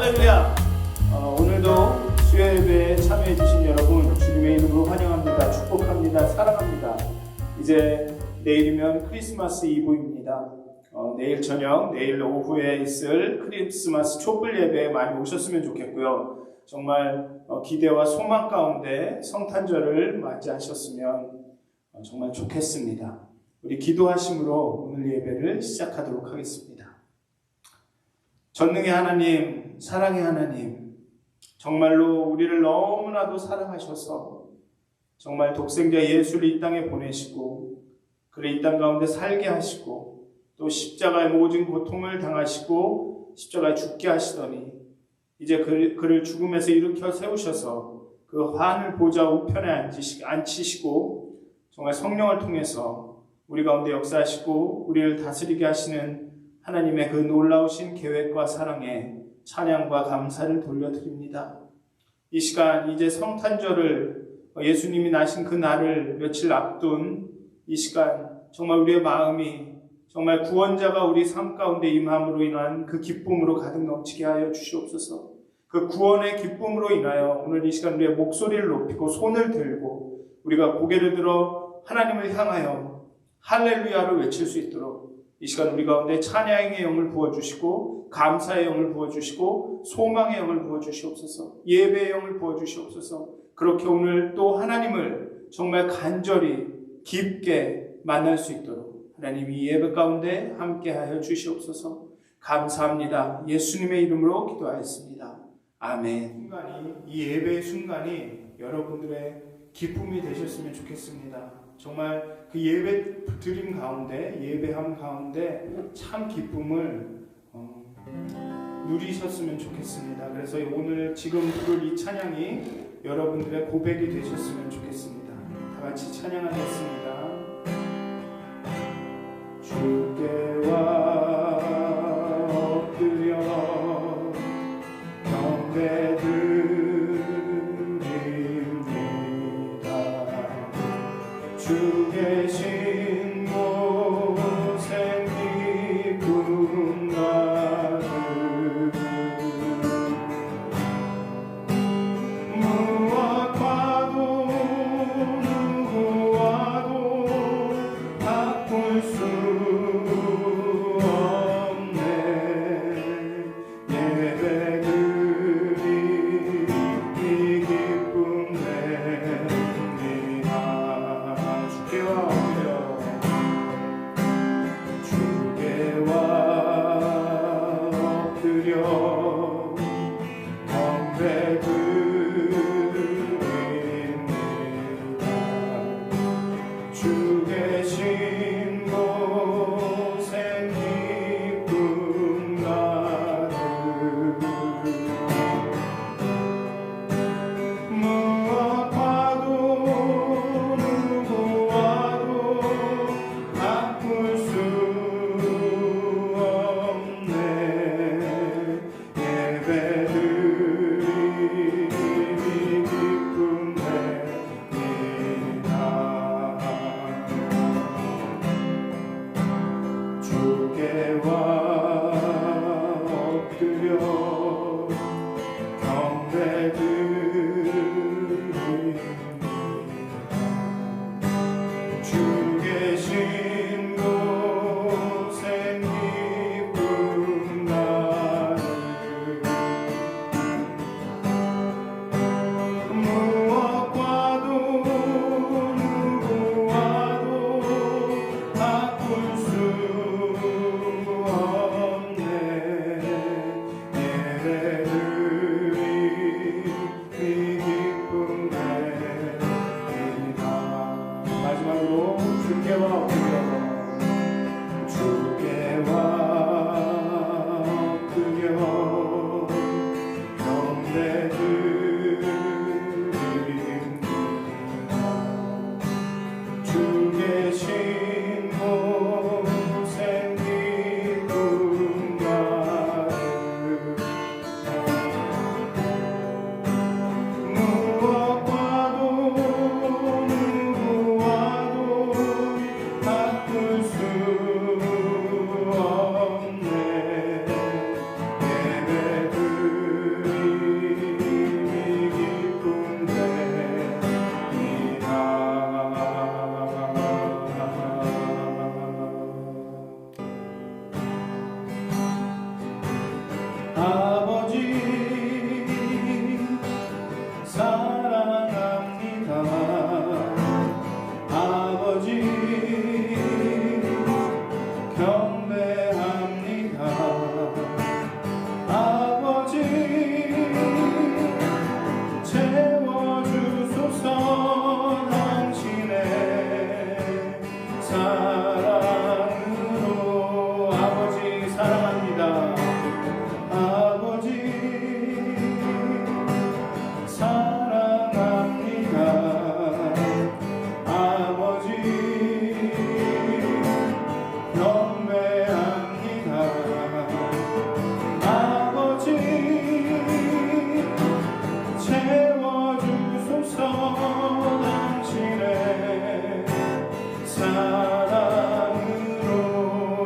할렐루야. 오늘도 수요 예배에 참여해 주신 여러분 주님의 이름으로 환영합니다. 축복합니다. 사랑합니다. 이제 내일이면 크리스마스 이브입니다. 내일 저녁, 내일 오후에 있을 크리스마스 촛불 예배에 많이 오셨으면 좋겠고요. 정말 기대와 소망 가운데 성탄절을 맞이하셨으면 정말 좋겠습니다. 우리 기도하심으로 오늘 예배를 시작하도록 하겠습니다. 전능의 하나님, 사랑의 하나님, 정말로 우리를 너무나도 사랑하셔서 정말 독생자 예수를 이 땅에 보내시고 그를 이 땅 가운데 살게 하시고 또 십자가의 모든 고통을 당하시고 십자가에 죽게 하시더니 이제 그를 죽음에서 일으켜 세우셔서 그 환을 보좌 우편에 앉히시고 정말 성령을 통해서 우리 가운데 역사하시고 우리를 다스리게 하시는 하나님의 그 놀라우신 계획과 사랑에 찬양과 감사를 돌려드립니다. 이 시간 이제 성탄절을 예수님이 나신 그 날을 며칠 앞둔 이 시간 정말 우리의 마음이 정말 구원자가 우리 삶 가운데 임함으로 인한 그 기쁨으로 가득 넘치게 하여 주시옵소서. 그 구원의 기쁨으로 인하여 오늘 이 시간 우리의 목소리를 높이고 손을 들고 우리가 고개를 들어 하나님을 향하여 할렐루야를 외칠 수 있도록 이 시간 우리 가운데 찬양의 영을 부어주시고 감사의 영을 부어주시고 소망의 영을 부어주시옵소서. 예배의 영을 부어주시옵소서. 그렇게 오늘 또 하나님을 정말 간절히 깊게 만날 수 있도록 하나님 이 예배 가운데 함께하여 주시옵소서. 감사합니다. 예수님의 이름으로 기도하였습니다. 아멘. 이 예배의 순간이 여러분들의 기쁨이 되셨으면 좋겠습니다. 정말 그 예배 드림 가운데 예배함 가운데 참 기쁨을 누리셨으면 좋겠습니다. 그래서 오늘 지금 부를 이 찬양이 여러분들의 고백이 되셨으면 좋겠습니다. 다 같이 찬양하겠습니다. 주께와 엎드려 경배드립니다. 주 계신 곳에 기쁨 가득 무엇과도 누구와도 사랑합니다. 아버지 사랑합니다. 아버지 경배합니다. 아버지 채워주소서. 당신의 사랑으로.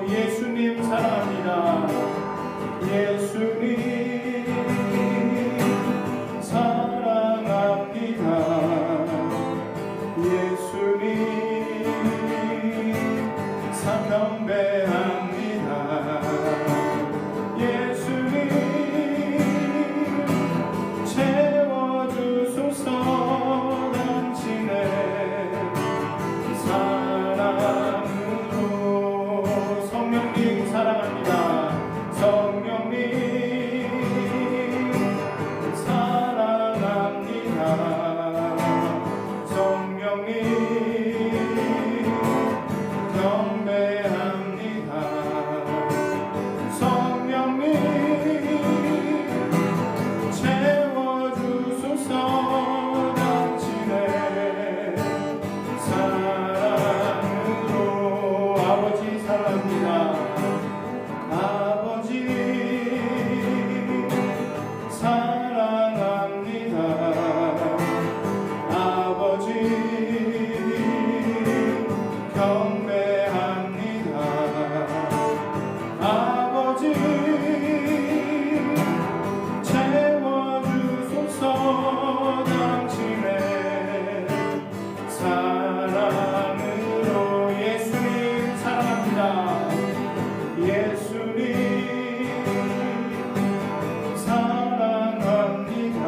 예수님 사랑합니다. 예수님 사랑합니다. 예수님 경배합니다. 예수님 채워주소서. 당신의 사랑으로. 성령님 사랑합니다. 성령님 사랑합니다. 성령님 경배합니다. 성령님 채워주소서. 당신의 사랑으로. 아버지 사랑합니다. 아버지 사랑합니다. 아버지 경배합니다. 아버지 채워주소서. 당신의 사랑으로. 예수님 사랑합니다. 예수님 사랑합니다.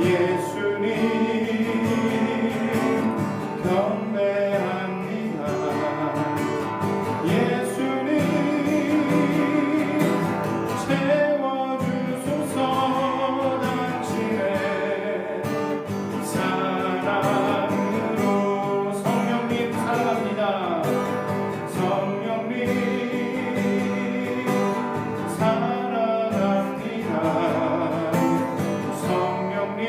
예수님 경배합니다. 예수님 채워주소서. 당신의 사랑으로. 성령님 사랑합니다. 성령님 사랑합니다. 성령님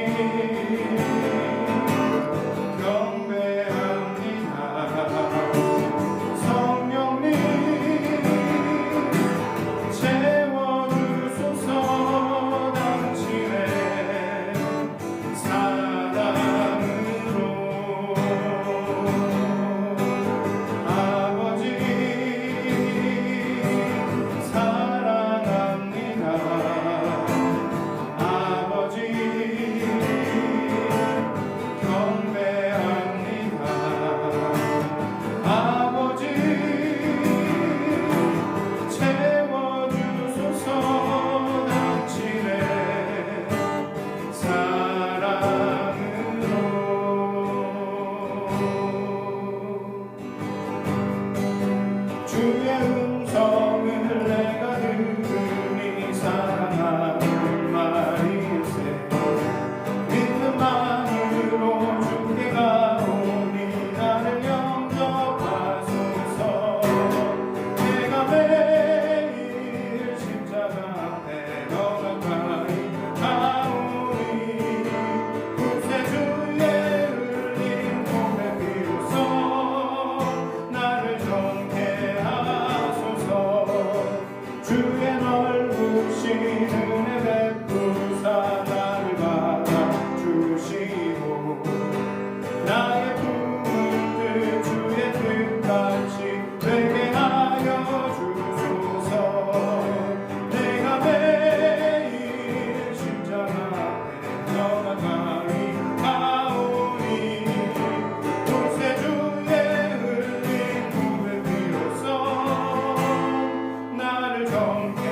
경배합니다. 성령님 채워주소서. 당신의 사랑으로. 아버지 사랑합니다. 아버지 경배합니다. 아버지 채워주소서. 당신의 사랑으로. 주의 음성을 내가 들으니 사랑하는 말일세. 믿음만으로 주께 가오니 나를 영접하소서. 내가 매일 십자가 앞에 더 가까이 가오니 구세주의 흘린 몸의 피로써 나를 정케 하소서. 주의 넓으신 은혜 베푸사 나를 받아주시고 나의 품을 듯 주의 뜻같이 되게 하여 주소서. 내가 매일 십자가 앞에 더 가까이 가오니 구세주의 흘린 몸의 피로써 나를 정케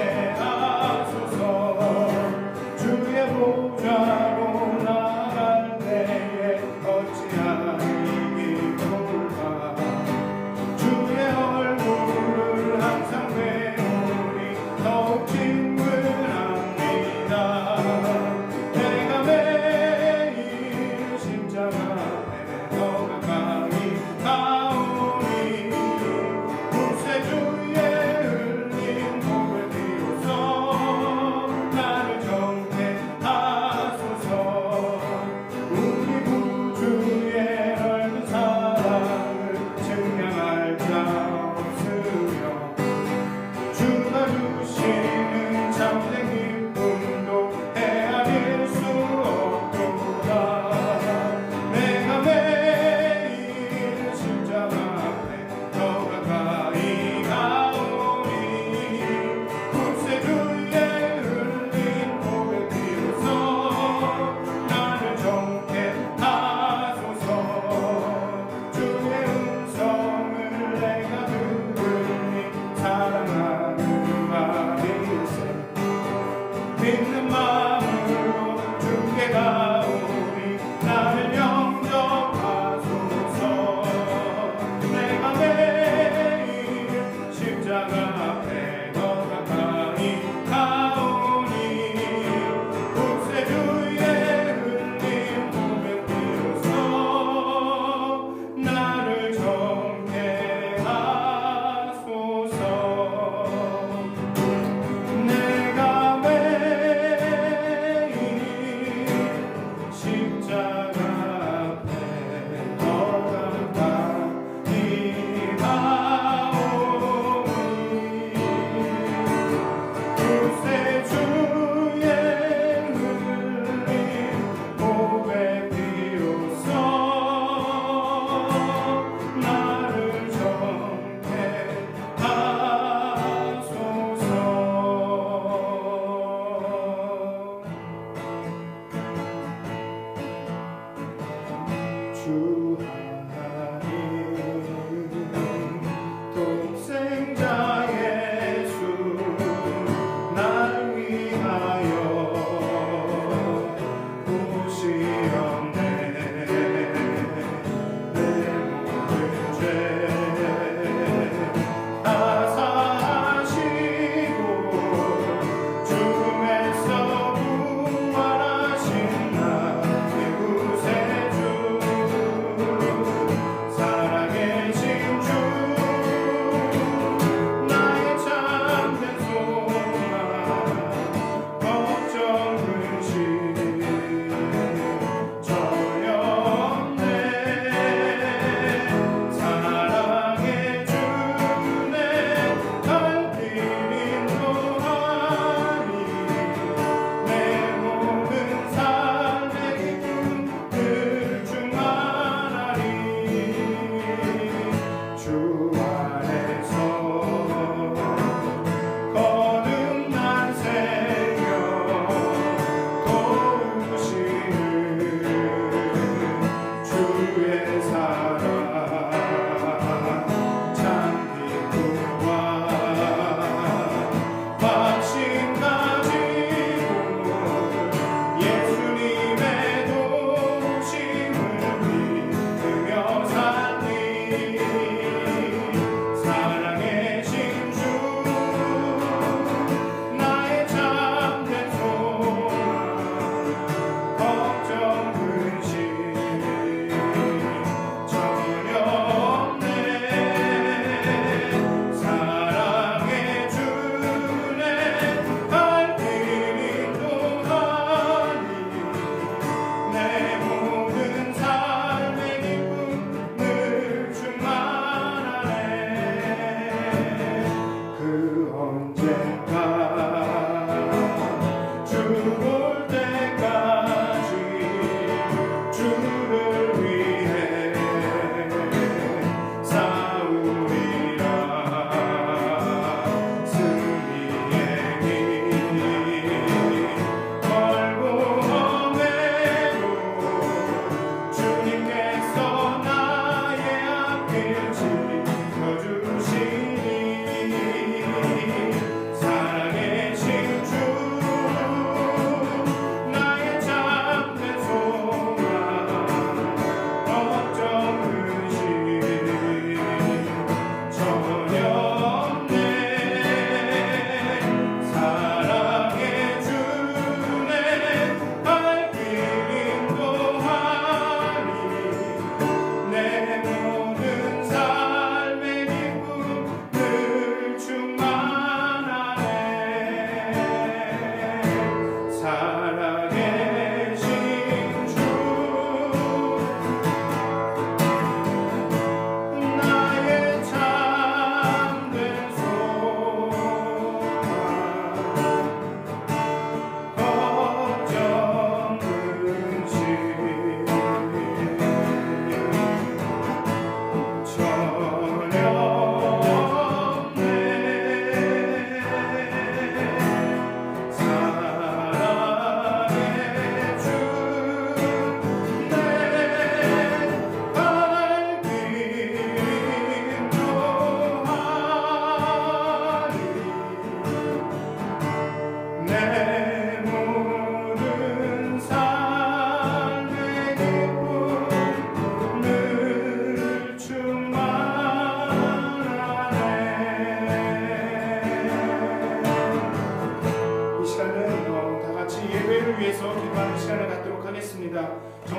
앞에 더 가까이 가오니 국세주의 흘린 보면 비로소 나를 정케 하소서. 내가 매일 십자가 앞에 더 가까이 가오니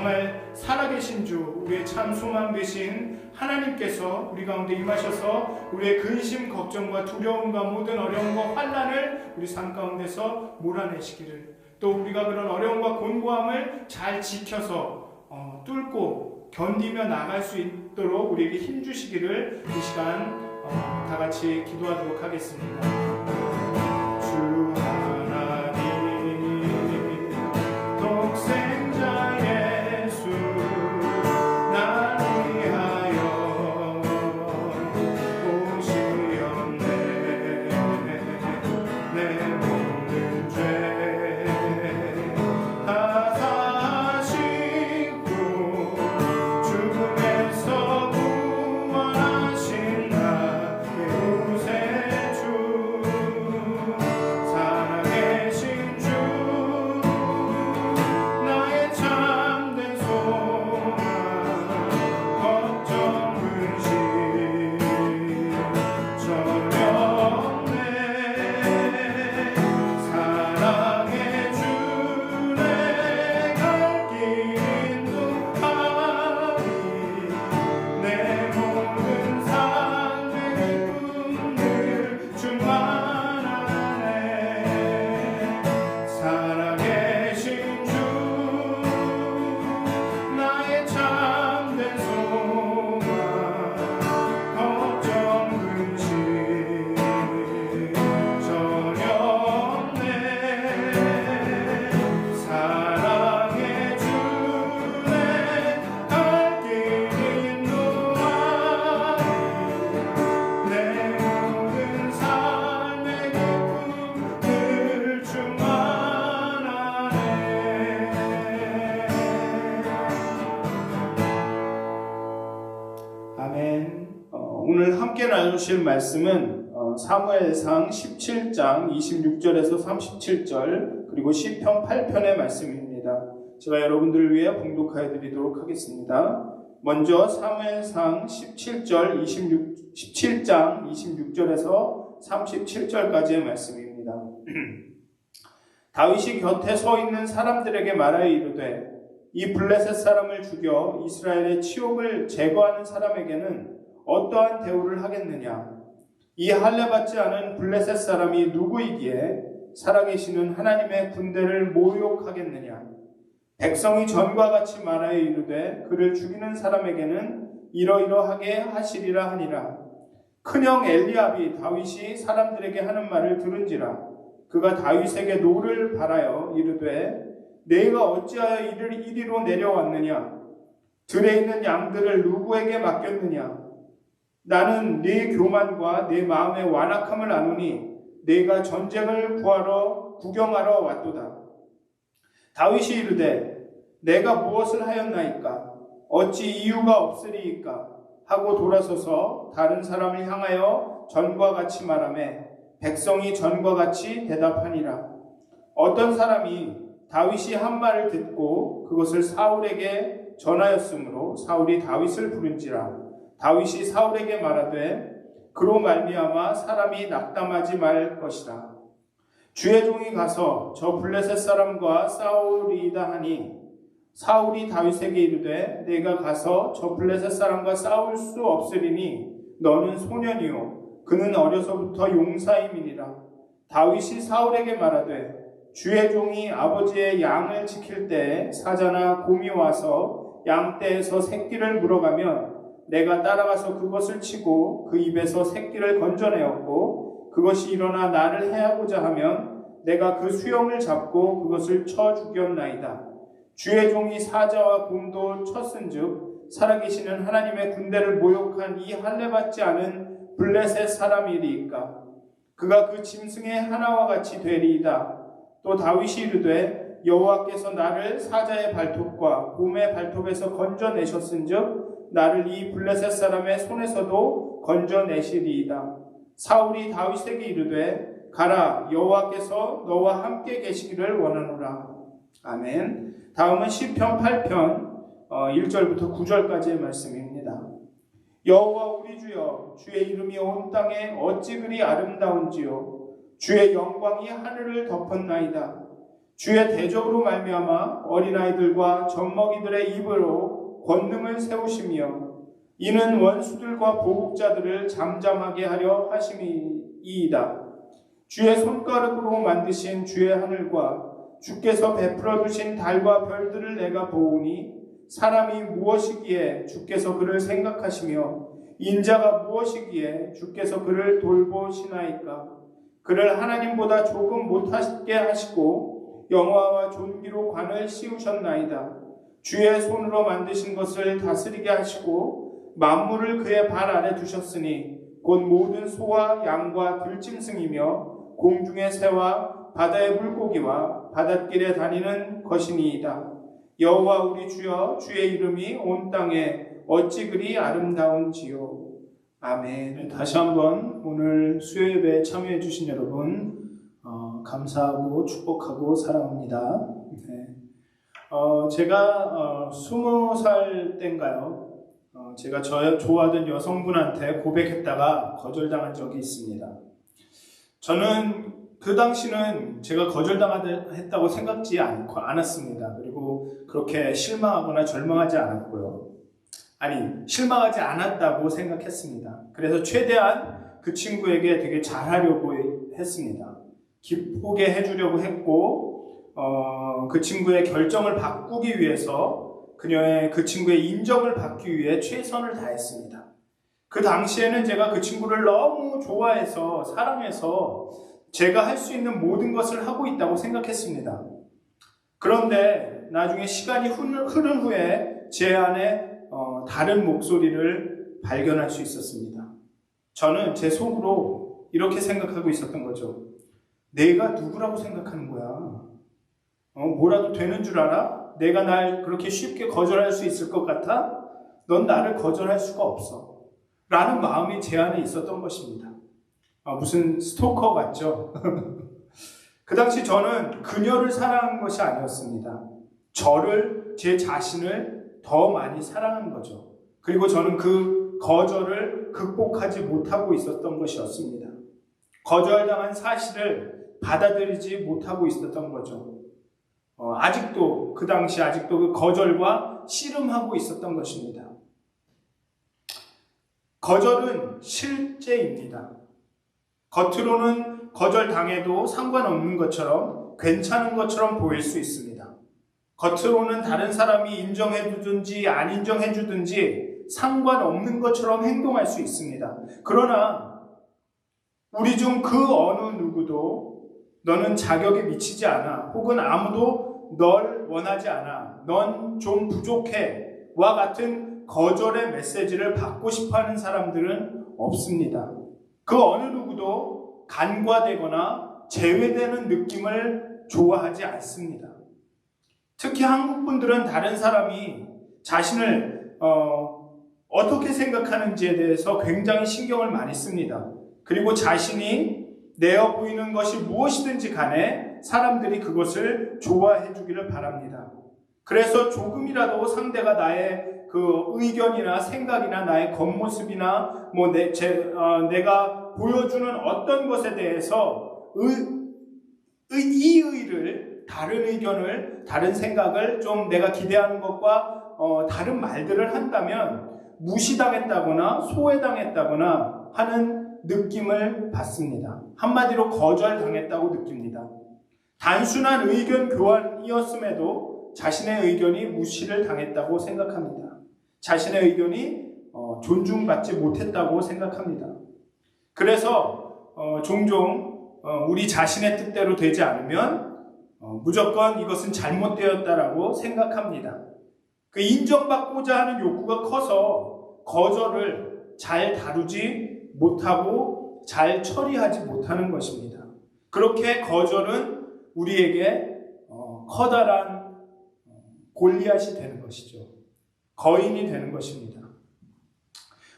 정말 살아계신 주, 우리의 참 소망 되신 하나님께서 우리 가운데 임하셔서 우리의 근심, 걱정과 두려움과 모든 어려움과 환난을 우리 삶 가운데서 몰아내시기를, 또 우리가 그런 어려움과 곤고함을 잘 지켜서 뚫고 견디며 나갈 수 있도록 우리에게 힘 주시기를 이 시간 다 같이 기도하도록 하겠습니다. 주 하나님 독생자 예수 날 위하여 오시었네. 내 모든 죄 다 사시고 죽음에서 구원하신 나의 구세주, 살아계신 주, 나의 참된 소망, 걱정 근심 전혀 없네. 사랑해 주네. 갈 길 인도하니 내 모든 삶의 꿈들 충만하네. 살아계신 주, 나의 참된 소망, 걱정 근심 전혀 없네. 사랑해 주네. 갈 길 인도하니 내 모든 삶의 기쁨들 충만하네. 아멘. 오늘 함께 나누실 말씀은 사무엘상 17장 26절에서 37절, 그리고 시편 8편의 말씀입니다. 제가 여러분들을 위해 봉독하여 드리도록 하겠습니다. 먼저 사무엘상 17장 26절에서 37절까지의 말씀입니다. 다윗이 곁에 서 있는 사람들에게 말하여 이르되, 이 블레셋 사람을 죽여 이스라엘의 치욕을 제거하는 사람에게는 어떠한 대우를 하겠느냐? 이 할례받지 않은 블레셋 사람이 누구이기에 살아계시는 하나님의 군대를 모욕하겠느냐? 백성이 전과 같이 말하여 이르되, 그를 죽이는 사람에게는 이러이러하게 하시리라 하니라. 큰형 엘리압이 다윗이 사람들에게 하는 말을 들은지라. 그가 다윗에게 노를 바라여 이르되, 내가 어찌하여 이리로 내려왔느냐? 들에 있는 양들을 누구에게 맡겼느냐? 나는 네 교만과 내 마음의 완악함을 아노니 내가 전쟁을 구경하러 왔도다. 다윗이 이르되, 내가 무엇을 하였나이까? 어찌 이유가 없으리이까? 하고 돌아서서 다른 사람을 향하여 전과 같이 말하매 백성이 전과 같이 대답하니라. 어떤 사람이 다윗이 한 말을 듣고 그것을 사울에게 전하였으므로 사울이 다윗을 부른지라. 다윗이 사울에게 말하되, 그로 말미암아 사람이 낙담하지 말 것이라. 주의 종이 가서 저 블레셋 사람과 싸우리이다 하니, 사울이 다윗에게 이르되, 내가 가서 저 블레셋 사람과 싸울 수 없으리니 너는 소년이요 그는 어려서부터 용사임이니라. 다윗이 사울에게 말하되, 주의 종이 아버지의 양을 지킬 때에 사자나 곰이 와서 양떼에서 새끼를 물어가면 내가 따라가서 그것을 치고 그 입에서 새끼를 건져내었고, 그것이 일어나 나를 해하고자 하면 내가 그 수염을 잡고 그것을 쳐 죽였나이다. 주의 종이 사자와 곰도 쳤은즉 살아계시는 하나님의 군대를 모욕한 이 할례받지 않은 블레셋 사람이리이까? 그가 그 짐승의 하나와 같이 되리이다. 또 다윗이 이르되, 여호와께서 나를 사자의 발톱과 곰의 발톱에서 건져내셨은즉 나를 이 블레셋 사람의 손에서도 건져내시리이다. 사울이 다윗에게 이르되, 가라, 여호와께서 너와 함께 계시기를 원하노라. 아멘. 다음은 시편 8편 1절부터 9절까지의 말씀입니다. 여호와 우리 주여, 주의 이름이 온 땅에 어찌 그리 아름다운지요. 주의 영광이 하늘을 덮었나이다. 주의 대적으로 말미암아 어린아이들과 젖먹이들의 입으로 권능을 세우시며 이는 원수들과 보복자들을 잠잠하게 하려 하심이이다. 주의 손가락으로 만드신 주의 하늘과 주께서 베풀어 두신 달과 별들을 내가 보오니 사람이 무엇이기에 주께서 그를 생각하시며 인자가 무엇이기에 주께서 그를 돌보시나이까. 그를 하나님보다 조금 못하게 하시고 영화와 존귀로 관을 씌우셨나이다. 주의 손으로 만드신 것을 다스리게 하시고 만물을 그의 발 아래 두셨으니 곧 모든 소와 양과 들짐승이며 공중의 새와 바다의 물고기와 바닷길에 다니는 것이니이다. 여호와 우리 주여, 주의 이름이 온 땅에 어찌 그리 아름다운지요. 아멘. 다시 한번 오늘 수요예배에 참여해 주신 여러분 감사하고 축복하고 사랑합니다. 네. 제가 20살 때인가요? 제가 좋아하던 여성분한테 고백했다가 거절당한 적이 있습니다. 저는 그 당시는 제가 거절당했다고 생각지 않았습니다. 그리고 그렇게 실망하거나 절망하지 않았고요. 실망하지 않았다고 생각했습니다. 그래서 최대한 그 친구에게 되게 잘하려고 했습니다. 기쁘게 해주려고 했고, 그 친구의 결정을 바꾸기 위해서 그 친구의 인정을 받기 위해 최선을 다했습니다. 그 당시에는 제가 그 친구를 너무 좋아해서 사랑해서 제가 할 수 있는 모든 것을 하고 있다고 생각했습니다. 그런데 나중에 시간이 흐른 후에 제 안에 다른 목소리를 발견할 수 있었습니다. 저는 제 속으로 이렇게 생각하고 있었던 거죠. 내가 누구라고 생각하는 거야? 뭐라도 되는 줄 알아? 내가 날 그렇게 쉽게 거절할 수 있을 것 같아? 넌 나를 거절할 수가 없어. 라는 마음이 제 안에 있었던 것입니다. 무슨 스토커 같죠? 그 당시 저는 그녀를 사랑한 것이 아니었습니다. 제 자신을 더 많이 사랑한 거죠. 그리고 저는 그 거절을 극복하지 못하고 있었던 것이었습니다. 거절당한 사실을 받아들이지 못하고 있었던 거죠. 그 당시 아직도 그 거절과 씨름하고 있었던 것입니다. 거절은 실제입니다. 겉으로는 거절당해도 상관없는 것처럼 괜찮은 것처럼 보일 수 있습니다. 겉으로는 다른 사람이 인정해주든지 안 인정해주든지 상관없는 것처럼 행동할 수 있습니다. 그러나 우리 중 그 어느 누구도 너는 자격에 미치지 않아, 혹은 아무도 널 원하지 않아, 넌 좀 부족해 와 같은 거절의 메시지를 받고 싶어하는 사람들은 없습니다. 그 어느 누구도 간과되거나 제외되는 느낌을 좋아하지 않습니다. 특히 한국 분들은 다른 사람이 자신을 어떻게 생각하는지에 대해서 굉장히 신경을 많이 씁니다. 그리고 자신이 내어 보이는 것이 무엇이든지 간에 사람들이 그것을 좋아해 주기를 바랍니다. 그래서 조금이라도 상대가 나의 그 의견이나 생각이나 나의 겉모습이나 내가 보여주는 어떤 것에 대해서 다른 의견을, 다른 생각을 좀 내가 기대하는 것과 다른 말들을 한다면 무시당했다거나 소외당했다거나 하는 느낌을 받습니다. 한마디로 거절당했다고 느낍니다. 단순한 의견 교환이었음에도 자신의 의견이 무시를 당했다고 생각합니다. 자신의 의견이 존중받지 못했다고 생각합니다. 그래서 종종 우리 자신의 뜻대로 되지 않으면 무조건 이것은 잘못되었다라고 생각합니다. 그 인정받고자 하는 욕구가 커서 거절을 잘 다루지 못하고 잘 처리하지 못하는 것입니다. 그렇게 거절은 우리에게 커다란 골리앗이 되는 것이죠. 거인이 되는 것입니다.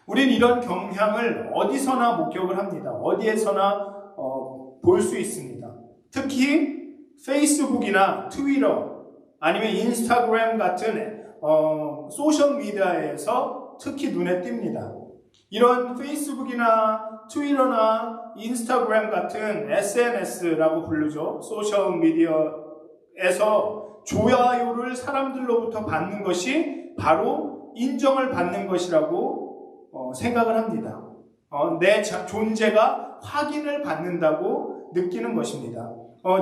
우린 이런 경향을 어디서나 목격을 합니다. 어디에서나 볼 수 있습니다. 특히 페이스북이나 트위터 아니면 인스타그램 같은 소셜미디어에서 특히 눈에 띕니다. 이런 페이스북이나 트위터나 인스타그램 같은 SNS라고 부르죠. 소셜미디어에 에서 좋아요를 사람들로부터 받는 것이 바로 인정을 받는 것이라고 생각을 합니다. 내 존재가 확인을 받는다고 느끼는 것입니다.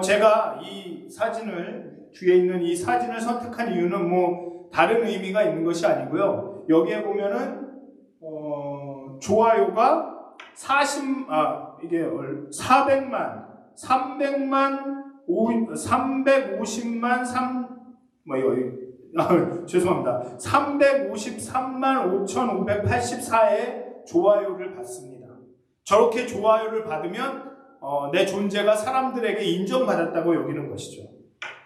제가 이 사진을, 뒤에 있는 이 사진을 선택한 이유는 뭐 다른 의미가 있는 것이 아니고요. 여기에 보면은 좋아요가 400만, 350만, 죄송합니다. 353만 5,584의 좋아요를 받습니다. 저렇게 좋아요를 받으면 내 존재가 사람들에게 인정받았다고 여기는 것이죠.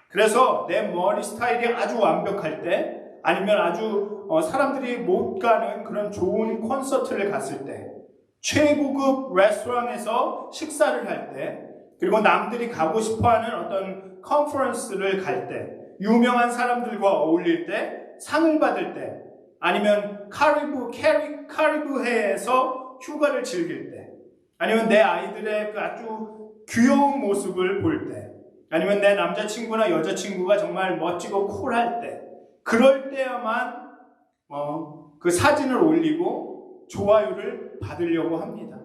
그래서 내 머리 스타일이 아주 완벽할 때, 아니면 아주 사람들이 못 가는 그런 좋은 콘서트를 갔을 때, 최고급 레스토랑에서 식사를 할 때, 그리고 남들이 가고 싶어하는 어떤 컨퍼런스를 갈 때, 유명한 사람들과 어울릴 때, 상을 받을 때, 아니면 카리브해에서 휴가를 즐길 때, 아니면 내 아이들의 그 아주 귀여운 모습을 볼 때, 아니면 내 남자친구나 여자친구가 정말 멋지고 쿨할 때, 그럴 때야만 그 사진을 올리고 좋아요를 받으려고 합니다.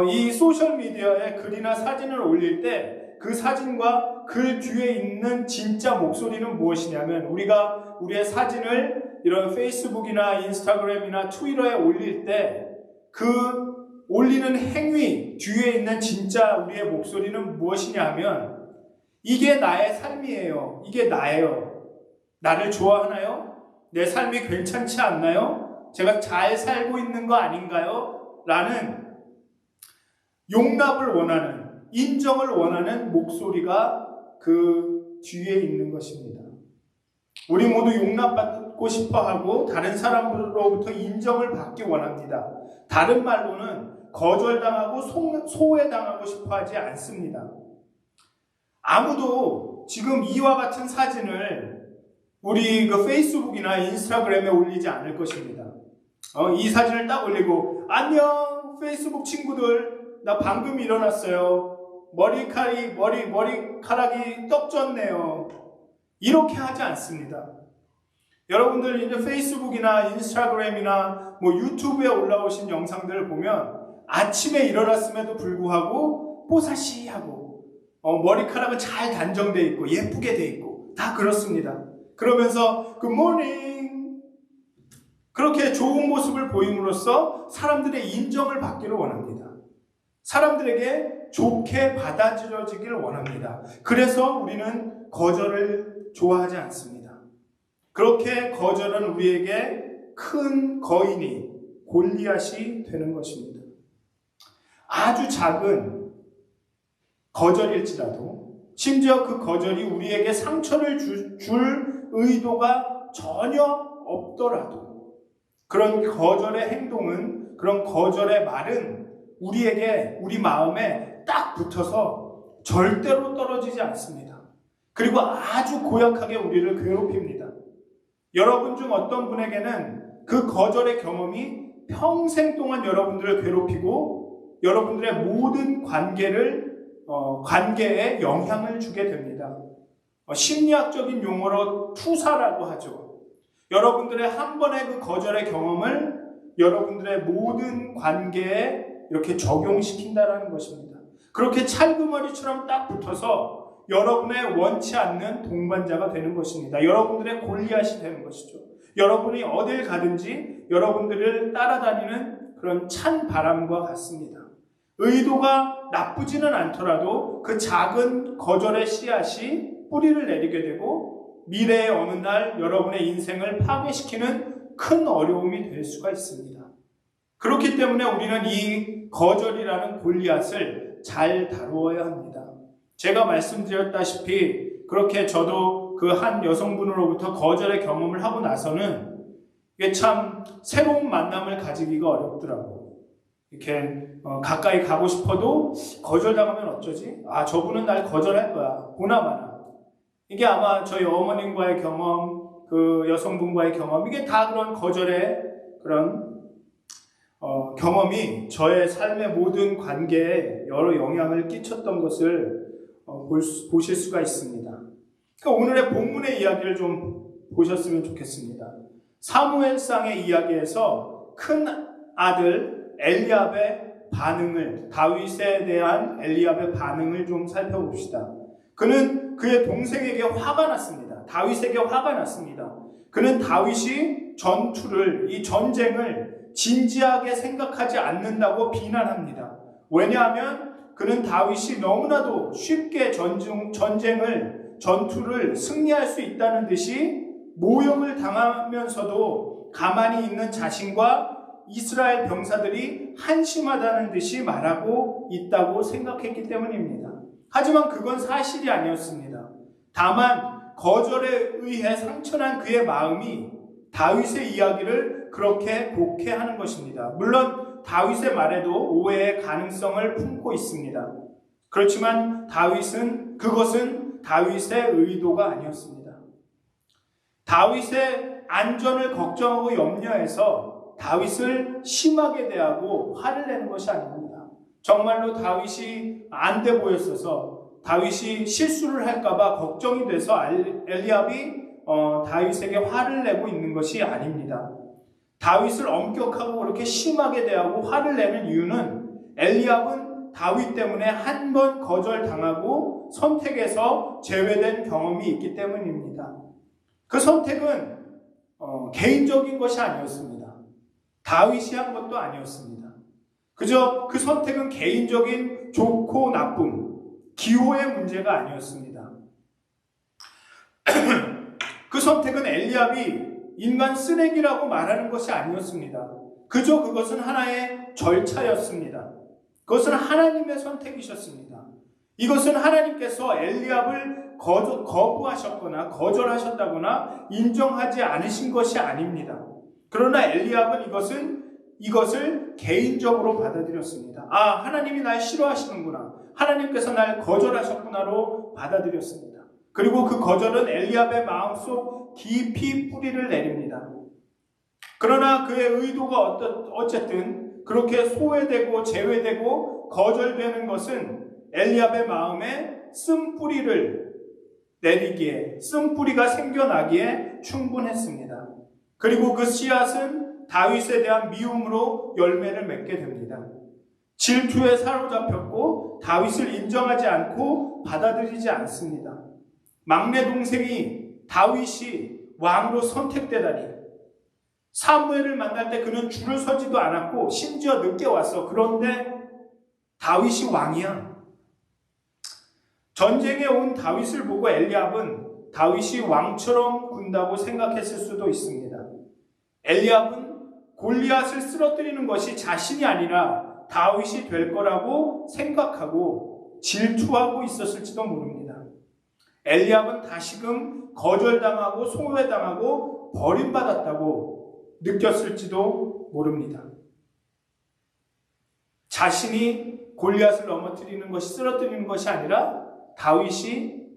이 소셜미디어에 글이나 사진을 올릴 때 그 사진과 글 뒤에 있는 진짜 목소리는 무엇이냐면, 우리가 우리의 사진을 이런 페이스북이나 인스타그램이나 트위터에 올릴 때 그 올리는 행위 뒤에 있는 진짜 우리의 목소리는 무엇이냐 하면, 이게 나의 삶이에요. 이게 나예요. 나를 좋아하나요? 내 삶이 괜찮지 않나요? 제가 잘 살고 있는 거 아닌가요? 라는 용납을 원하는, 인정을 원하는 목소리가 그 뒤에 있는 것입니다. 우리 모두 용납받고 싶어하고 다른 사람으로부터 인정을 받기 원합니다. 다른 말로는 거절당하고 소외당하고 싶어하지 않습니다. 아무도 지금 이와 같은 사진을 우리 그 페이스북이나 인스타그램에 올리지 않을 것입니다. 이 사진을 딱 올리고, 안녕 페이스북 친구들, 나 방금 일어났어요. 머리카락이 떡졌네요. 이렇게 하지 않습니다. 여러분들 이제 페이스북이나 인스타그램이나 뭐 유튜브에 올라오신 영상들을 보면 아침에 일어났음에도 불구하고 뽀사시하고 머리카락은 잘 단정돼 있고 예쁘게 돼 있고 다 그렇습니다. 그러면서 굿모닝, 그렇게 좋은 모습을 보임으로써 사람들의 인정을 받기를 원합니다. 사람들에게 좋게 받아들여지길 원합니다. 그래서 우리는 거절을 좋아하지 않습니다. 그렇게 거절은 우리에게 큰 거인이 골리앗이 되는 것입니다. 아주 작은 거절일지라도, 심지어 그 거절이 우리에게 상처를 줄 의도가 전혀 없더라도, 그런 거절의 행동은, 그런 거절의 말은 우리에게, 우리 마음에 딱 붙어서 절대로 떨어지지 않습니다. 그리고 아주 고약하게 우리를 괴롭힙니다. 여러분 중 어떤 분에게는 그 거절의 경험이 평생 동안 여러분들을 괴롭히고 여러분들의 모든 관계에 영향을 주게 됩니다. 심리학적인 용어로 투사라고 하죠. 여러분들의 한 번의 그 거절의 경험을 여러분들의 모든 관계에 이렇게 적용시킨다는 것입니다. 그렇게 찰그머리처럼 딱 붙어서 여러분의 원치 않는 동반자가 되는 것입니다. 여러분들의 골리앗이 되는 것이죠. 여러분이 어딜 가든지 여러분들을 따라다니는 그런 찬 바람과 같습니다. 의도가 나쁘지는 않더라도 그 작은 거절의 씨앗이 뿌리를 내리게 되고 미래의 어느 날 여러분의 인생을 파괴시키는 큰 어려움이 될 수가 있습니다. 그렇기 때문에 우리는 이 거절이라는 골리앗을 잘 다루어야 합니다. 제가 말씀드렸다시피 그렇게 저도 그 한 여성분으로부터 거절의 경험을 하고 나서는 이게 참 새로운 만남을 가지기가 어렵더라고요. 이렇게 가까이 가고 싶어도 거절당하면 어쩌지? 저분은 날 거절할 거야. 보나마나. 이게 아마 저희 어머님과의 경험, 그 여성분과의 경험, 이게 다 그런 거절의 그런 경험이 저의 삶의 모든 관계에 여러 영향을 끼쳤던 것을 보실 수가 있습니다. 그러니까 오늘의 본문의 이야기를 좀 보셨으면 좋겠습니다. 사무엘상의 이야기에서 큰 아들 엘리압의 반응을, 다윗에 대한 엘리압의 반응을 좀 살펴봅시다. 그는 그의 동생에게 화가 났습니다. 다윗에게 화가 났습니다. 그는 다윗이 이 전쟁을 진지하게 생각하지 않는다고 비난합니다. 왜냐하면 그는 다윗이 너무나도 쉽게 전투를 승리할 수 있다는 듯이 모욕을 당하면서도 가만히 있는 자신과 이스라엘 병사들이 한심하다는 듯이 말하고 있다고 생각했기 때문입니다. 하지만 그건 사실이 아니었습니다. 다만 거절에 의해 상처난 그의 마음이 다윗의 이야기를 그렇게 곡해하는 것입니다. 물론 다윗의 말에도 오해의 가능성을 품고 있습니다. 그렇지만 그것은 다윗의 의도가 아니었습니다. 다윗의 안전을 걱정하고 염려해서 다윗을 심하게 대하고 화를 내는 것이 아닙니다. 정말로 다윗이 안 돼 보였어서 다윗이 실수를 할까봐 걱정이 돼서 엘리압이 다윗에게 화를 내고 있는 것이 아닙니다. 다윗을 엄격하고 그렇게 심하게 대하고 화를 내는 이유는 엘리압은 다윗 때문에 한 번 거절당하고 선택에서 제외된 경험이 있기 때문입니다. 그 선택은 개인적인 것이 아니었습니다. 다윗이 한 것도 아니었습니다. 그저 그 선택은 개인적인 좋고 나쁨, 기호의 문제가 아니었습니다. 그 선택은 엘리압이 인간 쓰레기라고 말하는 것이 아니었습니다. 그저 그것은 하나의 절차였습니다. 그것은 하나님의 선택이셨습니다. 이것은 하나님께서 엘리압을 거부하셨거나 거절하셨다거나 인정하지 않으신 것이 아닙니다. 그러나 엘리압은 이것을 개인적으로 받아들였습니다. 하나님이 날 싫어하시는구나. 하나님께서 날 거절하셨구나로 받아들였습니다. 그리고 그 거절은 엘리압의 마음속 깊이 뿌리를 내립니다. 그러나 그의 의도가 어쨌든 그렇게 소외되고 제외되고 거절되는 것은 엘리압의 마음에 쓴뿌리를 내리기에, 쓴뿌리가 생겨나기에 충분했습니다. 그리고 그 씨앗은 다윗에 대한 미움으로 열매를 맺게 됩니다. 질투에 사로잡혔고 다윗을 인정하지 않고 받아들이지 않습니다. 막내 동생이 다윗이 왕으로 선택되다니. 사무엘을 만날 때 그는 줄을 서지도 않았고 심지어 늦게 왔어. 그런데 다윗이 왕이야. 전쟁에 온 다윗을 보고 엘리압은 다윗이 왕처럼 군다고 생각했을 수도 있습니다. 엘리압은 골리앗을 쓰러뜨리는 것이 자신이 아니라 다윗이 될 거라고 생각하고 질투하고 있었을지도 모릅니다. 엘리압은 다시금 거절당하고 소외당하고 버림받았다고 느꼈을지도 모릅니다. 자신이 골리앗을 쓰러뜨리는 것이 아니라 다윗이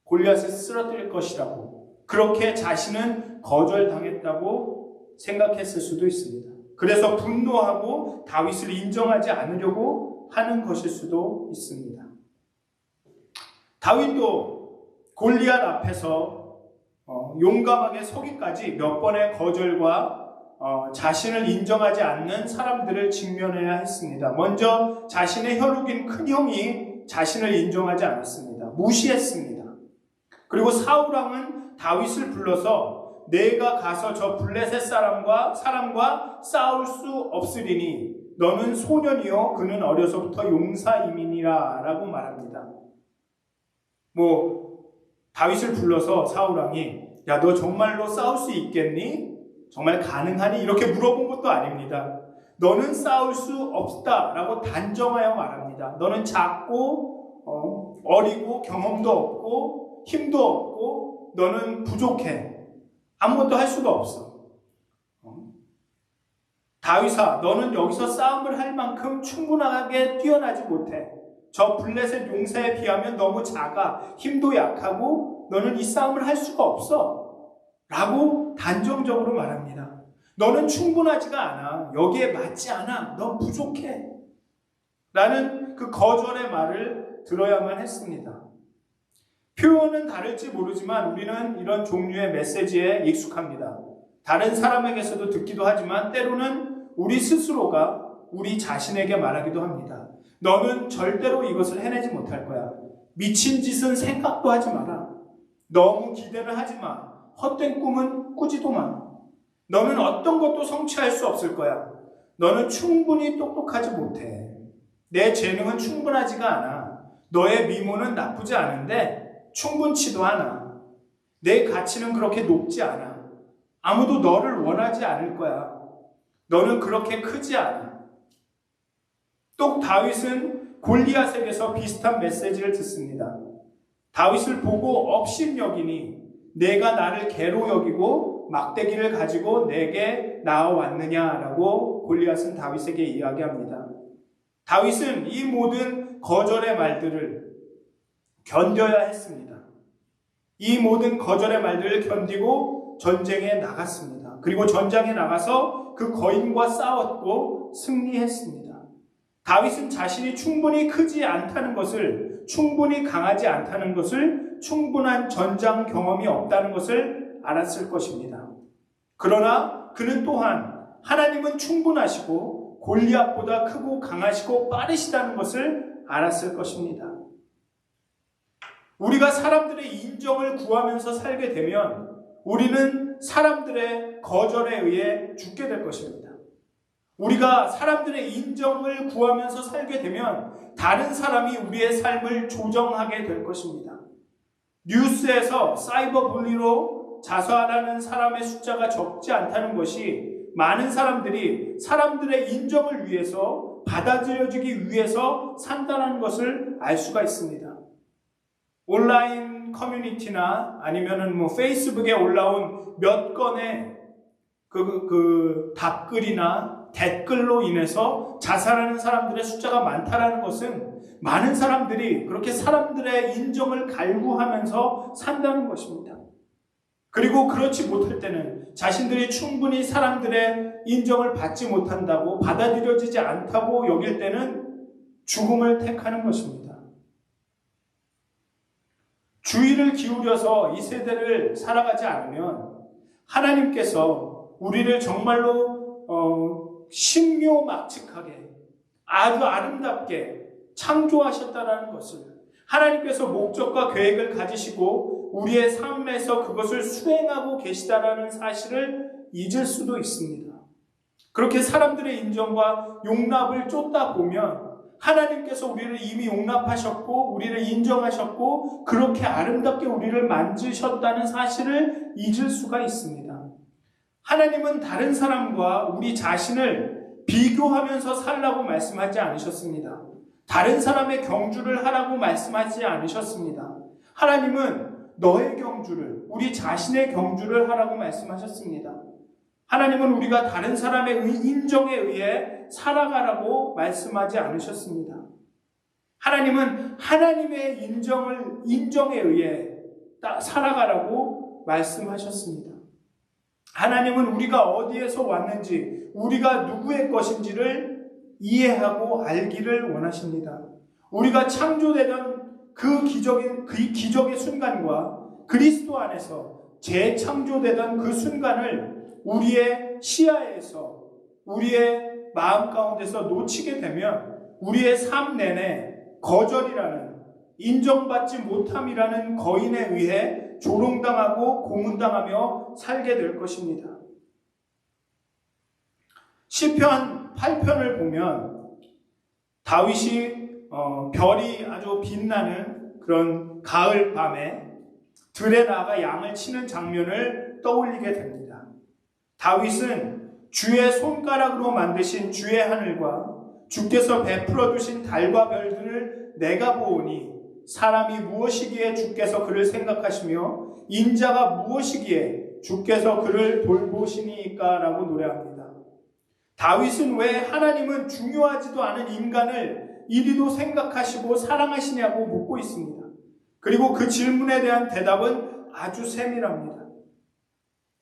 골리앗을 쓰러뜨릴 것이라고, 그렇게 자신은 거절당했다고 생각했을 수도 있습니다. 그래서 분노하고 다윗을 인정하지 않으려고 하는 것일 수도 있습니다. 다윗도 골리앗 앞에서 용감하게 서기까지 몇 번의 거절과 자신을 인정하지 않는 사람들을 직면해야 했습니다. 먼저 자신의 혈육인 큰형이 자신을 인정하지 않았습니다. 무시했습니다. 그리고 사울왕은 다윗을 불러서 내가 가서 저 블레셋 사람과 싸울 수 없으리니 너는 소년이요 그는 어려서부터 용사임이니라 라고 말합니다. 다윗을 불러서 사울왕이 야, 너 정말로 싸울 수 있겠니? 정말 가능하니? 이렇게 물어본 것도 아닙니다. 너는 싸울 수 없다라고 단정하여 말합니다. 너는 작고 어리고 경험도 없고 힘도 없고 너는 부족해. 아무것도 할 수가 없어. 다윗아, 너는 여기서 싸움을 할 만큼 충분하게 뛰어나지 못해. 저 블레셋 용사에 비하면 너무 작아. 힘도 약하고 너는 이 싸움을 할 수가 없어. 라고 단정적으로 말합니다. 너는 충분하지가 않아. 여기에 맞지 않아. 넌 부족해. 라는 그 거절의 말을 들어야만 했습니다. 표현은 다를지 모르지만 우리는 이런 종류의 메시지에 익숙합니다. 다른 사람에게서도 듣기도 하지만 때로는 우리 스스로가 우리 자신에게 말하기도 합니다. 너는 절대로 이것을 해내지 못할 거야. 미친 짓은 생각도 하지 마라. 너무 기대를 하지 마. 헛된 꿈은 꾸지도 마. 너는 어떤 것도 성취할 수 없을 거야. 너는 충분히 똑똑하지 못해. 내 재능은 충분하지가 않아. 너의 미모는 나쁘지 않은데 충분치도 않아. 내 가치는 그렇게 높지 않아. 아무도 너를 원하지 않을 거야. 너는 그렇게 크지 않아. 또 다윗은 골리앗에게서 비슷한 메시지를 듣습니다. 다윗을 보고 업신여기니 내가 나를 개로 여기고 막대기를 가지고 내게 나와왔느냐라고 골리앗은 다윗에게 이야기합니다. 다윗은 이 모든 거절의 말들을 견뎌야 했습니다. 이 모든 거절의 말들을 견디고 전쟁에 나갔습니다. 그리고 전장에 나가서 그 거인과 싸웠고 승리했습니다. 다윗은 자신이 충분히 크지 않다는 것을, 충분히 강하지 않다는 것을, 충분한 전장 경험이 없다는 것을 알았을 것입니다. 그러나 그는 또한 하나님은 충분하시고 골리앗보다 크고 강하시고 빠르시다는 것을 알았을 것입니다. 우리가 사람들의 인정을 구하면서 살게 되면 우리는 사람들의 거절에 의해 죽게 될 것입니다. 우리가 사람들의 인정을 구하면서 살게 되면 다른 사람이 우리의 삶을 조정하게 될 것입니다. 뉴스에서 사이버 분리로 자살하는 사람의 숫자가 적지 않다는 것이 많은 사람들이 사람들의 인정을 위해서 받아들여지기 위해서 산다는 것을 알 수가 있습니다. 온라인 커뮤니티나 아니면은 페이스북에 올라온 몇 건의 그 답글이나 댓글로 인해서 자살하는 사람들의 숫자가 많다라는 것은 많은 사람들이 그렇게 사람들의 인정을 갈구하면서 산다는 것입니다. 그리고 그렇지 못할 때는 자신들이 충분히 사람들의 인정을 받지 못한다고 받아들여지지 않다고 여길 때는 죽음을 택하는 것입니다. 주의를 기울여서 이 세대를 살아가지 않으면 하나님께서 우리를 정말로 신묘막측하게 아주 아름답게 창조하셨다는 것을, 하나님께서 목적과 계획을 가지시고 우리의 삶에서 그것을 수행하고 계시다라는 사실을 잊을 수도 있습니다. 그렇게 사람들의 인정과 용납을 쫓다 보면 하나님께서 우리를 이미 용납하셨고 우리를 인정하셨고 그렇게 아름답게 우리를 만드셨다는 사실을 잊을 수가 있습니다. 하나님은 다른 사람과 우리 자신을 비교하면서 살라고 말씀하지 않으셨습니다. 다른 사람의 경주를 하라고 말씀하지 않으셨습니다. 하나님은 너의 경주를, 우리 자신의 경주를 하라고 말씀하셨습니다. 하나님은 우리가 다른 사람의 인정에 의해 살아가라고 말씀하지 않으셨습니다. 하나님은 하나님의 인정에 의해 살아가라고 말씀하셨습니다. 하나님은 우리가 어디에서 왔는지, 우리가 누구의 것인지를 이해하고 알기를 원하십니다. 우리가 창조되던 그 기적의 순간과 그리스도 안에서 재창조되던 그 순간을 우리의 시야에서, 우리의 마음 가운데서 놓치게 되면 우리의 삶 내내 거절이라는, 인정받지 못함이라는 거인에 의해 조롱당하고 고문당하며 살게 될 것입니다. 시편 8편을 보면 다윗이 별이 아주 빛나는 그런 가을 밤에 들에 나가 양을 치는 장면을 떠올리게 됩니다. 다윗은 주의 손가락으로 만드신 주의 하늘과 주께서 베풀어 두신 달과 별들을 내가 보오니 사람이 무엇이기에 주께서 그를 생각하시며 인자가 무엇이기에 주께서 그를 돌보시니까 라고 노래합니다. 다윗은 왜 하나님은 중요하지도 않은 인간을 이리도 생각하시고 사랑하시냐고 묻고 있습니다. 그리고 그 질문에 대한 대답은 아주 세밀합니다.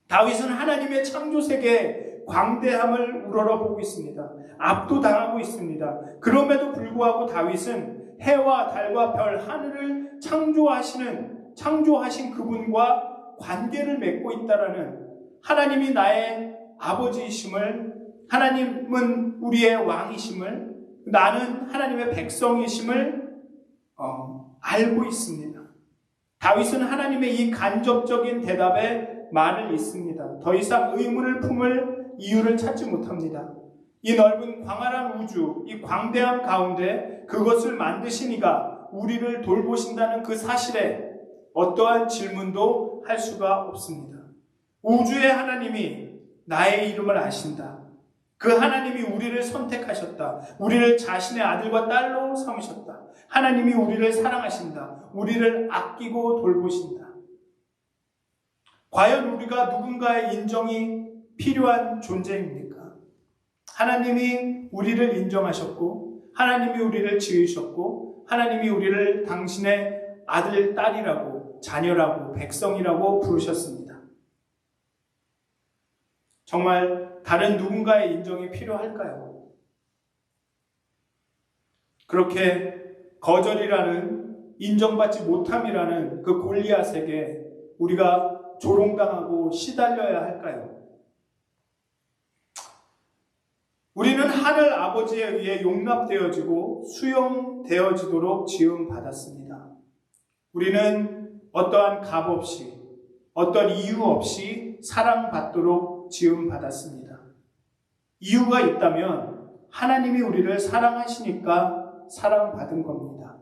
다윗은 하나님의 창조세계의 광대함을 우러러보고 있습니다. 압도당하고 있습니다. 그럼에도 불구하고 다윗은 해와 달과 별, 하늘을 창조하시는 창조하신 그분과 관계를 맺고 있다라는, 하나님이 나의 아버지이심을, 하나님은 우리의 왕이심을, 나는 하나님의 백성이심을 알고 있습니다. 다윗은 하나님의 이 간접적인 대답에 말을 잇습니다. 더 이상 의문을 품을 이유를 찾지 못합니다. 이 넓은 광활한 우주, 이 광대함 가운데 그것을 만드신 이가 우리를 돌보신다는 그 사실에 어떠한 질문도 할 수가 없습니다. 우주의 하나님이 나의 이름을 아신다. 그 하나님이 우리를 선택하셨다. 우리를 자신의 아들과 딸로 삼으셨다. 하나님이 우리를 사랑하신다. 우리를 아끼고 돌보신다. 과연 우리가 누군가의 인정이 필요한 존재입니까? 하나님이 우리를 인정하셨고, 하나님이 우리를 지으셨고, 하나님이 우리를 당신의 아들, 딸이라고, 자녀라고, 백성이라고 부르셨습니다. 정말 다른 누군가의 인정이 필요할까요? 그렇게 거절이라는, 인정받지 못함이라는 그 골리앗에게 우리가 조롱당하고 시달려야 할까요? 우리는 하늘 아버지에 의해 용납되어지고 수용되어지도록 지음받았습니다. 우리는 어떠한 값 없이, 어떤 이유 없이 사랑받도록 지음받았습니다. 이유가 있다면 하나님이 우리를 사랑하시니까 사랑받은 겁니다.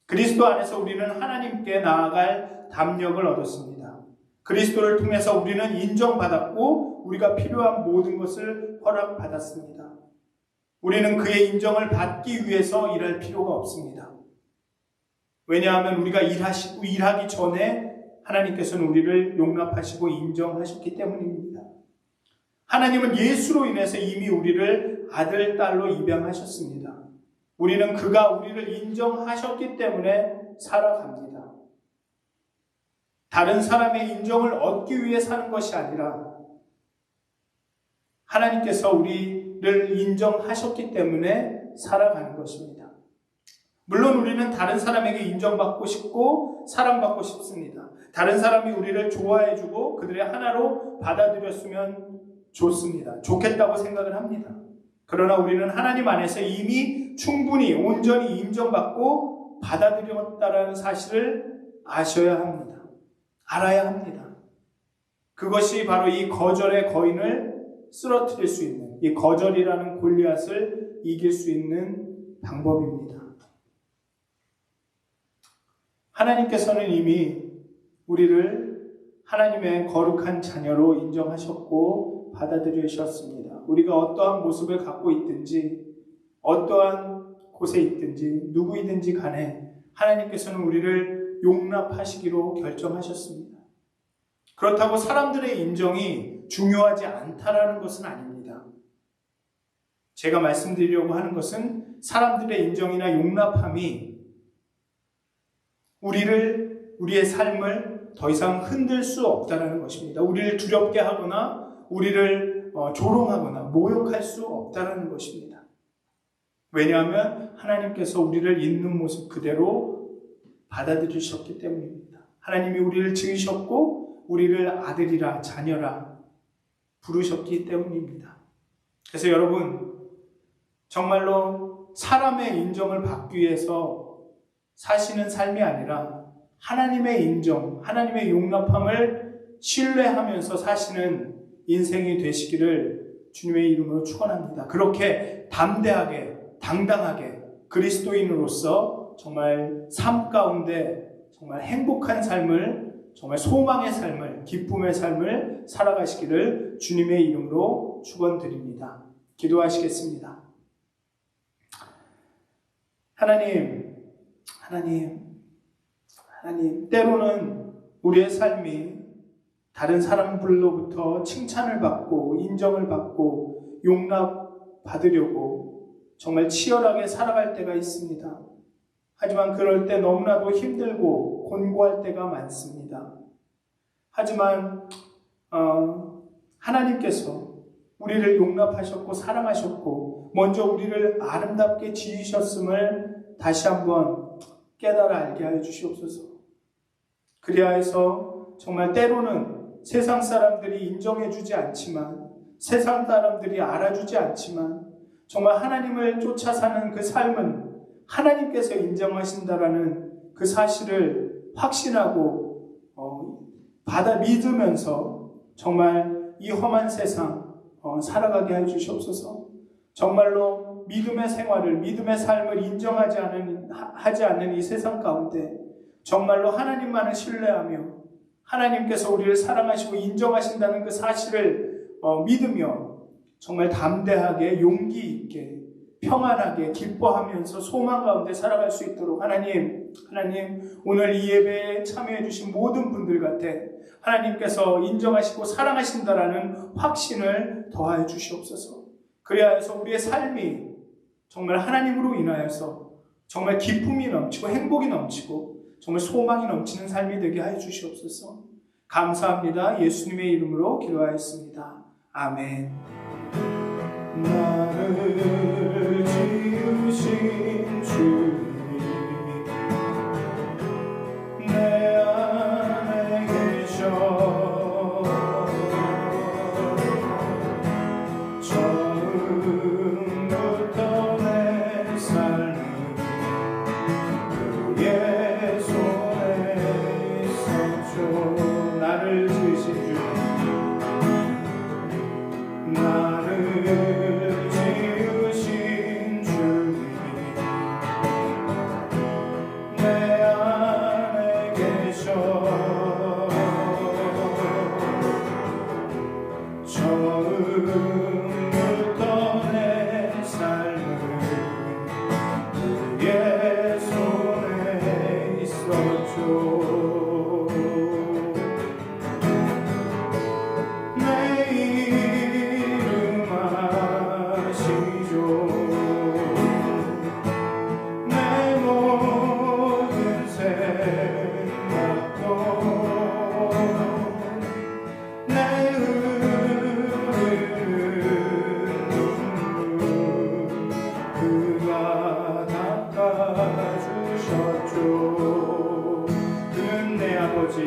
그리스도 안에서 우리는 하나님께 나아갈 담력을 얻었습니다. 그리스도를 통해서 우리는 인정받았고 우리가 필요한 모든 것을 허락받았습니다. 우리는 그의 인정을 받기 위해서 일할 필요가 없습니다. 왜냐하면 우리가 일하기 전에 하나님께서는 우리를 용납하시고 인정하셨기 때문입니다. 하나님은 예수로 인해서 이미 우리를 아들, 딸로 입양하셨습니다. 우리는 그가 우리를 인정하셨기 때문에 살아갑니다. 다른 사람의 인정을 얻기 위해 사는 것이 아니라 하나님께서 우리를 인정하셨기 때문에 살아가는 것입니다. 물론 우리는 다른 사람에게 인정받고 싶고 사랑받고 싶습니다. 다른 사람이 우리를 좋아해주고 그들의 하나로 받아들였으면 좋습니다. 좋겠다고 생각을 합니다. 그러나 우리는 하나님 안에서 이미 충분히 온전히 인정받고 받아들였다는 사실을 아셔야 합니다. 알아야 합니다. 그것이 바로 이 거절의 거인을 쓰러뜨릴 수 있는, 이 거절이라는 골리앗을 이길 수 있는 방법입니다. 하나님께서는 이미 우리를 하나님의 거룩한 자녀로 인정하셨고 받아들이셨습니다. 우리가 어떠한 모습을 갖고 있든지 어떠한 곳에 있든지 누구이든지 간에 하나님께서는 우리를 용납하시기로 결정하셨습니다. 그렇다고 사람들의 인정이 중요하지 않다라는 것은 아닙니다. 제가 말씀드리려고 하는 것은 사람들의 인정이나 용납함이 우리의 삶을 더 이상 흔들 수 없다는 것입니다. 우리를 두렵게 하거나 우리를 조롱하거나 모욕할 수 없다는 것입니다. 왜냐하면 하나님께서 우리를 있는 모습 그대로 받아들이셨기 때문입니다. 하나님이 우리를 지으셨고 우리를 아들이라 자녀라 부르셨기 때문입니다. 그래서 여러분, 정말로 사람의 인정을 받기 위해서 사시는 삶이 아니라 하나님의 인정, 하나님의 용납함을 신뢰하면서 사시는 인생이 되시기를 주님의 이름으로 축원합니다. 그렇게 담대하게, 당당하게 그리스도인으로서 정말 삶 가운데 정말 행복한 삶을, 정말 소망의 삶을, 기쁨의 삶을 살아가시기를 주님의 이름으로 축원드립니다. 기도하시겠습니다. 하나님, 때로는 우리의 삶이 다른 사람들로부터 칭찬을 받고 인정을 받고 용납받으려고 정말 치열하게 살아갈 때가 있습니다. 하지만 그럴 때 너무나도 힘들고 곤고할 때가 많습니다. 하지만 하나님께서 우리를 용납하셨고 사랑하셨고 먼저 우리를 아름답게 지으셨음을 다시 한번 깨달아 알게 하여 주시옵소서. 그리하여서 정말 때로는 세상 사람들이 인정해주지 않지만, 세상 사람들이 알아주지 않지만, 정말 하나님을 쫓아 사는 그 삶은 하나님께서 인정하신다라는 그 사실을 확신하고 믿으면서 정말 이 험한 세상 살아가게 해주시옵소서. 정말로 믿음의 생활을, 믿음의 삶을 하지 않는 이 세상 가운데 정말로 하나님만을 신뢰하며 하나님께서 우리를 사랑하시고 인정하신다는 그 사실을 믿으며 정말 담대하게 용기 있게 평안하게 기뻐하면서 소망 가운데 살아갈 수 있도록 하나님 오늘 이 예배에 참여해 주신 모든 분들 같아 하나님께서 인정하시고 사랑하신다라는 확신을 더하여 주시옵소서. 그리하여서 우리의 삶이 정말 하나님으로 인하여서 정말 기쁨이 넘치고 행복이 넘치고 정말 소망이 넘치는 삶이 되게 하여 주시옵소서. 감사합니다. 예수님의 이름으로 기도하였습니다. 아멘. 나를 지으신 주님 내 안에 계셔 처음부터 내 삶은 그의 손에 있었죠. 나를 지으신 주님 나를 처음부터 내 삶은 그의 손에 있었죠. 내 이름 아시죠. 내 모든 생각도 그는 내 아버지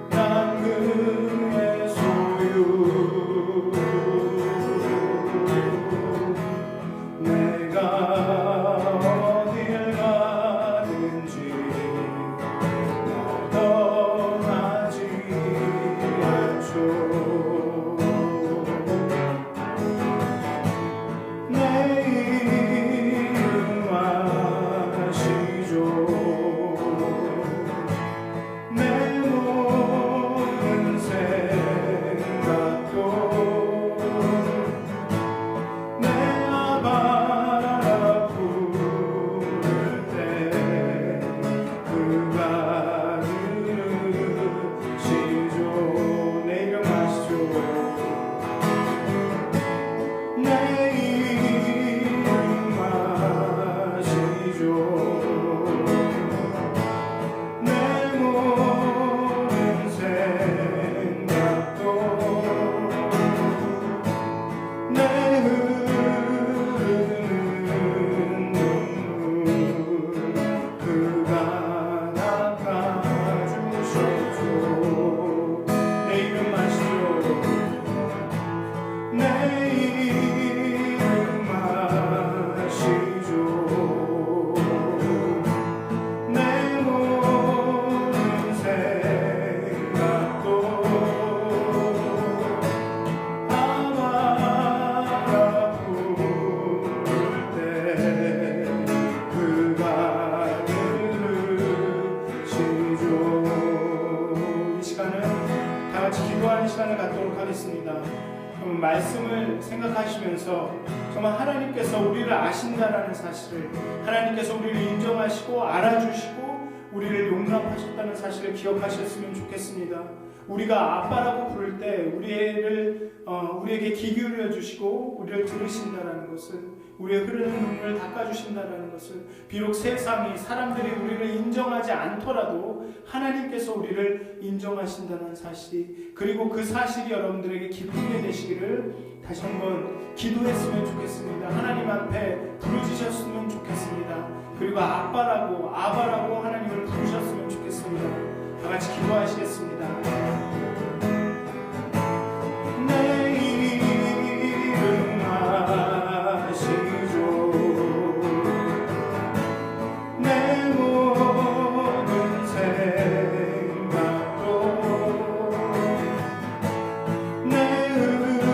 난 그의 소유 내가 어딜 가든지 떠나지 않죠. 말씀을 생각하시면서 정말 하나님께서 우리를 아신다라는 사실을, 하나님께서 우리를 인정하시고 알아주시고 우리를 용납하셨다는 사실을 기억하셨으면 좋겠습니다. 우리가 아빠라고 부를 때 우리에게 귀 기울여 주시고 우리를 들으신다라는 것은, 우리의 흐르는 눈물을 닦아주신다는 것은, 비록 세상이 사람들이 우리를 인정하지 않더라도 하나님께서 우리를 인정하신다는 사실, 그리고 그 사실이 여러분들에게 기쁨이 되시기를 다시 한번 기도했으면 좋겠습니다. 하나님 앞에 부르짖으셨으면 좋겠습니다. 그리고 아빠라고 하나님을 부르셨으면 좋겠습니다. 다 같이 기도하시겠습니다. 내 이름 아시죠. 내 모든 생각도 내 흐르는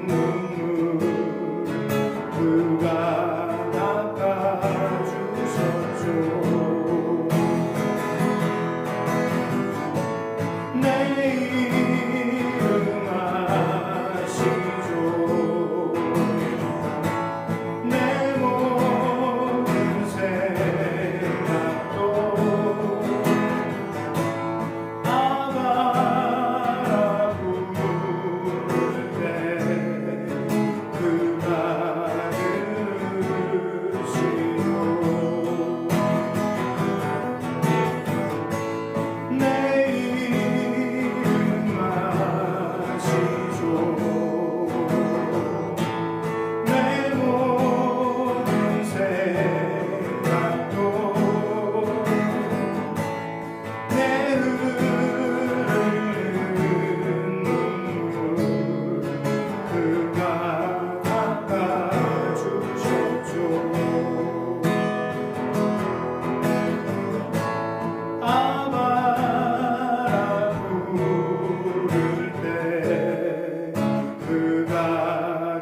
눈물 그가 닦아주셨죠. 내 이름 아시죠. 내 모든 생각도 아바라 부를 때 그가 들으시고 내 이름 아시죠. 내 모든 생각도 내 흐르는 눈물 그가 닦아주셨죠. 아바라 부를 때 그가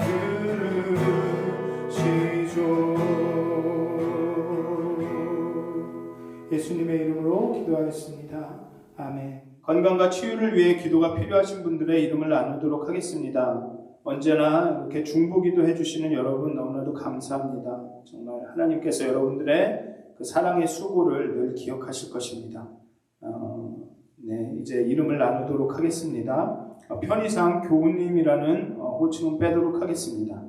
들으시죠. 예수님의 이름으로 기도하겠습니다. 아멘. 건강과 치유를 위해 기도가 필요하신 분들의 이름을 나누도록 하겠습니다. 언제나 이렇게 중보기도 해주시는 여러분 너무나도 감사합니다. 정말 하나님께서 여러분들의 그 사랑의 수고를 늘 기억하실 것입니다. 네, 이제 이름을 나누도록 하겠습니다. 편의상 교우님이라는 호칭은 빼도록 하겠습니다.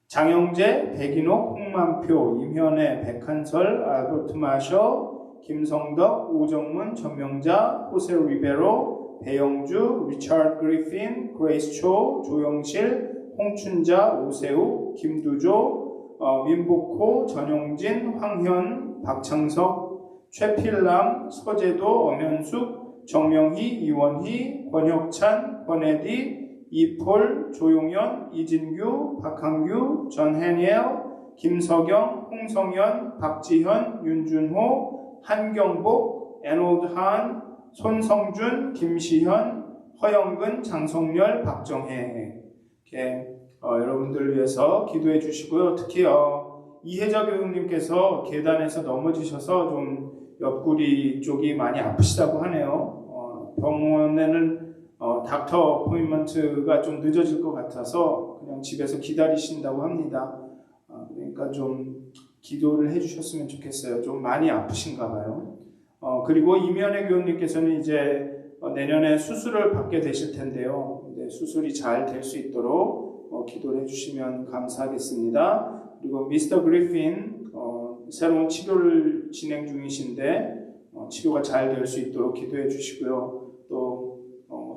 장영재, 백인옥, 홍만표, 임현애, 백한설, 알버트 마셔, 김성덕, 오정문, 전명자, 호세 리베로, 배영주, 리차드 그리핀, 그레이스 초, 조영실, 홍춘자, 오세욱, 김두조, 민복호, 전용진, 황현, 박창석, 최필남, 서재도, 엄현숙, 정명희, 이원희, 권혁찬, 권혜디, 이폴, 조용현, 이진규, 박항규, 전해니엘, 김석영, 홍성현, 박지현, 윤준호, 한경복, 에노드한, 손성준, 김시현, 허영근, 장성열, 박정혜 이렇게 여러분들을 위해서 기도해 주시고요. 특히 이혜자 교수님께서 계단에서 넘어지셔서 좀 옆구리 쪽이 많이 아프시다고 하네요. 병원에는 닥터 어포인먼트가 좀 늦어질 것 같아서 그냥 집에서 기다리신다고 합니다. 그러니까 좀 기도를 해주셨으면 좋겠어요. 좀 많이 아프신가 봐요. 그리고 이면혜 교수님께서는 이제 내년에 수술을 받게 되실 텐데요. 네, 수술이 잘 될 수 있도록 기도를 해주시면 감사하겠습니다. 그리고 미스터 그리핀 새로운 치료를 진행 중이신데 치료가 잘 될 수 있도록 기도해 주시고요. 또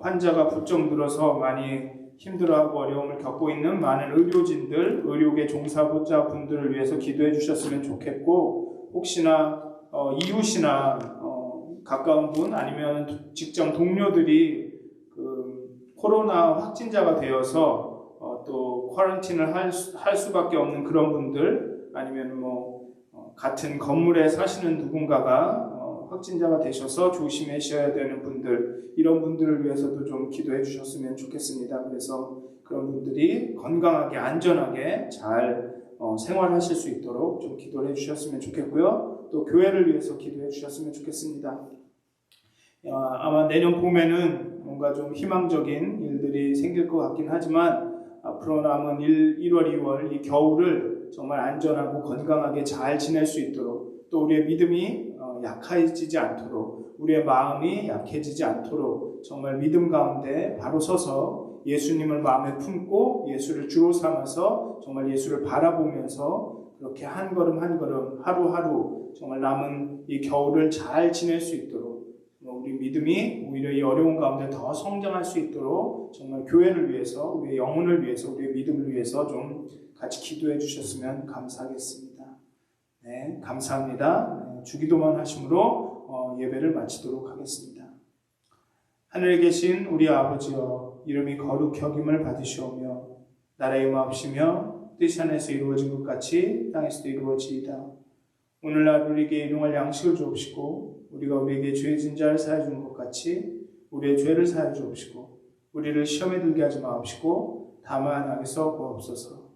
환자가 부쩍 늘어서 많이 힘들어하고 어려움을 겪고 있는 많은 의료진들, 의료계 종사자분들을 위해서 기도해 주셨으면 좋겠고 혹시나 이웃이나 가까운 분 아니면 직장 동료들이 그 코로나 확진자가 되어서 또 쿼런틴을 할 수밖에 없는 그런 분들 아니면 같은 건물에 사시는 누군가가 확진자가 되셔서 조심하셔야 되는 분들 이런 분들을 위해서도 좀 기도해 주셨으면 좋겠습니다. 그래서 그런 분들이 건강하게 안전하게 잘 생활하실 수 있도록 좀 기도를 해주셨으면 좋겠고요. 또 교회를 위해서 기도해 주셨으면 좋겠습니다. 아마 내년 봄에는 뭔가 좀 희망적인 일들이 생길 것 같긴 하지만 앞으로 남은 1월, 2월 이 겨울을 정말 안전하고 건강하게 잘 지낼 수 있도록 또 우리의 믿음이 약해지지 않도록 우리의 마음이 약해지지 않도록 정말 믿음 가운데 바로 서서 예수님을 마음에 품고 예수를 주로 삼아서 정말 예수를 바라보면서 그렇게 한 걸음 한 걸음 하루하루 정말 남은 이 겨울을 잘 지낼 수 있도록 우리 믿음이 오히려 이 어려운 가운데 더 성장할 수 있도록 정말 교회를 위해서, 우리의 영혼을 위해서, 우리의 믿음을 위해서 좀 같이 기도해 주셨으면 감사하겠습니다. 네, 감사합니다. 네, 주기도만 하심으로 예배를 마치도록 하겠습니다. 하늘에 계신 우리 아버지여, 이름이 거룩히 여김을 받으시오며 나라의 마옵시며 뜻이 하늘에서 이루어진 것 같이 땅에서도 이루어지이다. 오늘날 우리에게 일용할 양식을 주옵시고 우리가 우리에게 죄 진 자를 사하여 주는 것 같이 우리의 죄를 사하여 주옵시고 우리를 시험에 들게 하지 마옵시고 다만 악에서 구하옵소서.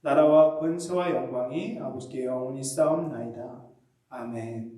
나라와 권세와 영광이 아버지께 영원히 쌓옵나이다. 아멘.